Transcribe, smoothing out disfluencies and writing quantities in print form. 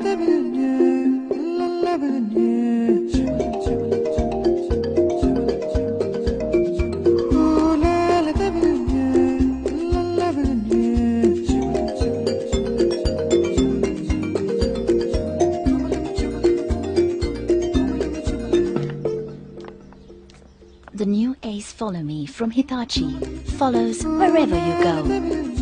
The new Ace Follow Me from Hitachi follows wherever you go.